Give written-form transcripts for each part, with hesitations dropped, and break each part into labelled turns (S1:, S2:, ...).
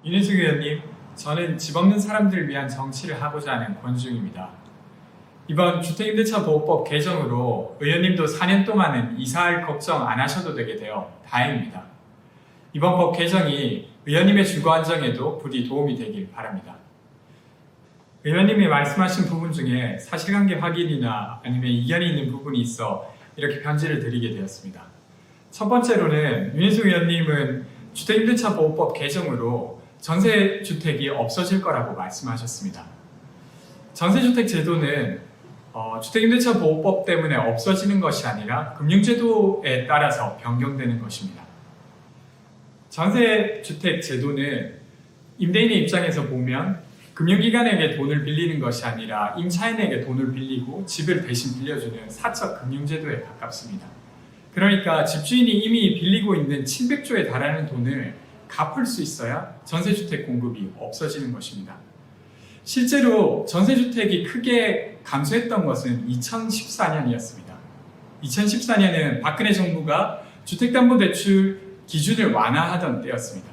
S1: 윤희숙 의원님, 저는 집 없는 사람들을 위한 정치를 하고자 하는 권중입니다. 이번 주택임대차보호법 개정으로 의원님도 4년 동안은 이사할 걱정 안 하셔도 되게 되어 다행입니다. 이번 법 개정이 의원님의 주거 안정에도 부디 도움이 되길 바랍니다. 의원님이 말씀하신 부분 중에 사실관계 확인이나 아니면 이견이 있는 부분이 있어 이렇게 편지를 드리게 되었습니다. 첫 번째로는 윤희숙 의원님은 주택임대차보호법 개정으로 전세주택이 없어질 거라고 말씀하셨습니다. 전세주택 제도는 주택임대차보호법 때문에 없어지는 것이 아니라 금융제도에 따라서 변경되는 것입니다. 전세주택 제도는 임대인의 입장에서 보면 금융기관에게 돈을 빌리는 것이 아니라 임차인에게 돈을 빌리고 집을 대신 빌려주는 사적 금융제도에 가깝습니다. 그러니까 집주인이 이미 빌리고 있는 700조에 달하는 돈을 갚을 수 있어야 전세주택 공급이 없어지는 것입니다. 실제로 전세주택이 크게 감소했던 것은 2014년이었습니다. 2014년은 박근혜 정부가 주택담보대출 기준을 완화하던 때였습니다.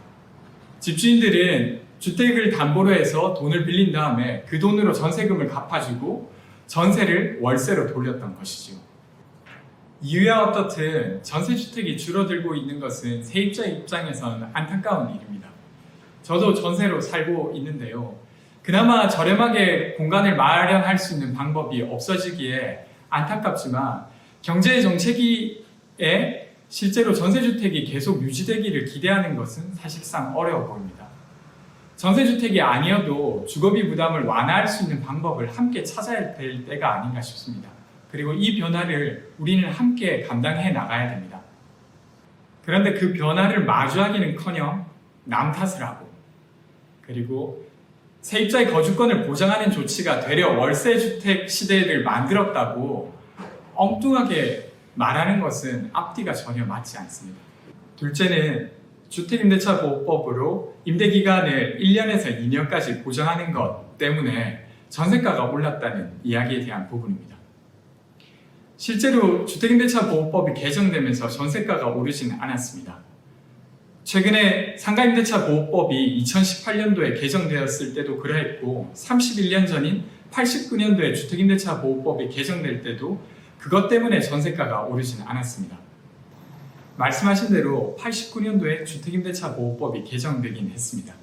S1: 집주인들은 주택을 담보로 해서 돈을 빌린 다음에 그 돈으로 전세금을 갚아주고 전세를 월세로 돌렸던 것이죠. 이유야 어떻든 전세주택이 줄어들고 있는 것은 세입자 입장에서는 안타까운 일입니다. 저도 전세로 살고 있는데요. 그나마 저렴하게 공간을 마련할 수 있는 방법이 없어지기에 안타깝지만 경제 정체기에 실제로 전세주택이 계속 유지되기를 기대하는 것은 사실상 어려워 보입니다. 전세주택이 아니어도 주거비 부담을 완화할 수 있는 방법을 함께 찾아야 될 때가 아닌가 싶습니다. 그리고 이 변화를 우리는 함께 감당해 나가야 됩니다. 그런데 그 변화를 마주하기는커녕 남 탓을 하고 그리고 세입자의 거주권을 보장하는 조치가 되려 월세주택 시대를 만들었다고 엉뚱하게 말하는 것은 앞뒤가 전혀 맞지 않습니다. 둘째는 주택임대차보호법으로 임대기간을 1년에서 2년까지 보장하는 것 때문에 전세가가 올랐다는 이야기에 대한 부분입니다. 실제로 주택임대차보호법이 개정되면서 전세가가 오르지는 않았습니다. 최근에 상가임대차보호법이 2018년도에 개정되었을 때도 그러했고 31년 전인 89년도에 주택임대차보호법이 개정될 때도 그것 때문에 전세가가 오르지는 않았습니다. 말씀하신 대로 89년도에 주택임대차보호법이 개정되긴 했습니다.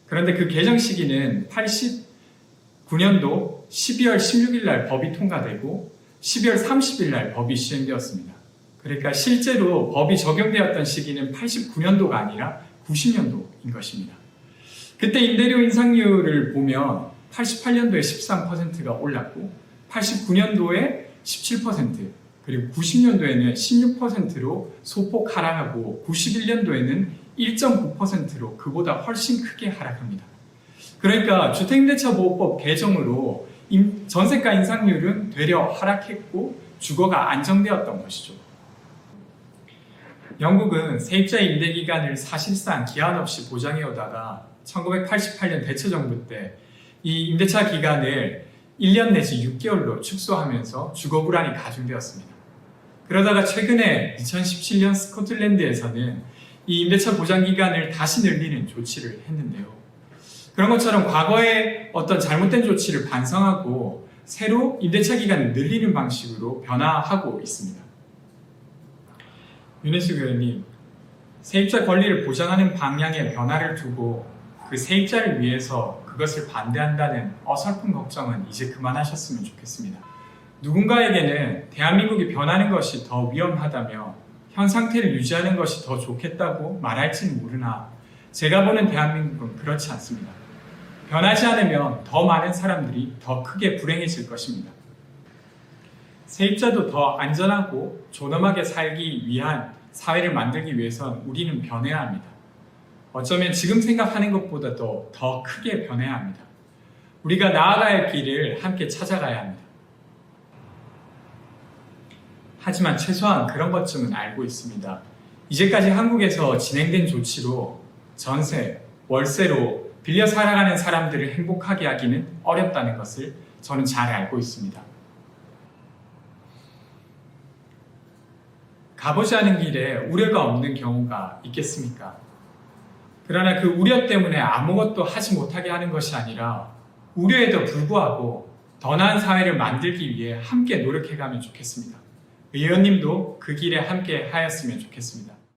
S1: 그런데 그 개정 시기는 89년도 12월 16일 날 법이 통과되고 12월 30일 날 법이 시행되었습니다. 그러니까 실제로 법이 적용되었던 시기는 89년도가 아니라 90년도인 것입니다. 그때 임대료 인상률을 보면 88년도에 13%가 올랐고 89년도에 17% 그리고 90년도에는 16%로 소폭 하락하고 91년도에는 1.9%로 그보다 훨씬 크게 하락합니다. 그러니까 주택임대차보호법 개정으로 전세가 인상률은 되려 하락했고 주거가 안정되었던 것이죠. 영국은 세입자의 임대기간을 사실상 기한 없이 보장해오다가 1988년 대처 정부 때 이 임대차 기간을 1년 내지 6개월로 축소하면서 주거 불안이 가중되었습니다. 그러다가 최근에 2017년 스코틀랜드에서는 이 임대차 보장 기간을 다시 늘리는 조치를 했는데요. 그런 것처럼 과거의 어떤 잘못된 조치를 반성하고 새로 임대차 기간을 늘리는 방식으로 변화하고 있습니다. 윤희숙 의원님, 세입자 권리를 보장하는 방향의 변화를 두고 그 세입자를 위해서 그것을 반대한다는 어설픈 걱정은 이제 그만하셨으면 좋겠습니다. 누군가에게는 대한민국이 변하는 것이 더 위험하다며 현 상태를 유지하는 것이 더 좋겠다고 말할지는 모르나 제가 보는 대한민국은 그렇지 않습니다. 변하지 않으면 더 많은 사람들이 더 크게 불행해질 것입니다. 세입자도 더 안전하고 존엄하게 살기 위한 사회를 만들기 위해선 우리는 변해야 합니다. 어쩌면 지금 생각하는 것보다도 더 크게 변해야 합니다. 우리가 나아가야 할 길을 함께 찾아가야 합니다. 하지만 최소한 그런 것쯤은 알고 있습니다. 이제까지 한국에서 진행된 조치로 전세, 월세로 빌려 살아가는 사람들을 행복하게 하기는 어렵다는 것을 저는 잘 알고 있습니다. 가보지 않은 길에 우려가 없는 경우가 있겠습니까? 그러나 그 우려 때문에 아무것도 하지 못하게 하는 것이 아니라 우려에도 불구하고 더 나은 사회를 만들기 위해 함께 노력해가면 좋겠습니다. 의원님도 그 길에 함께 하였으면 좋겠습니다.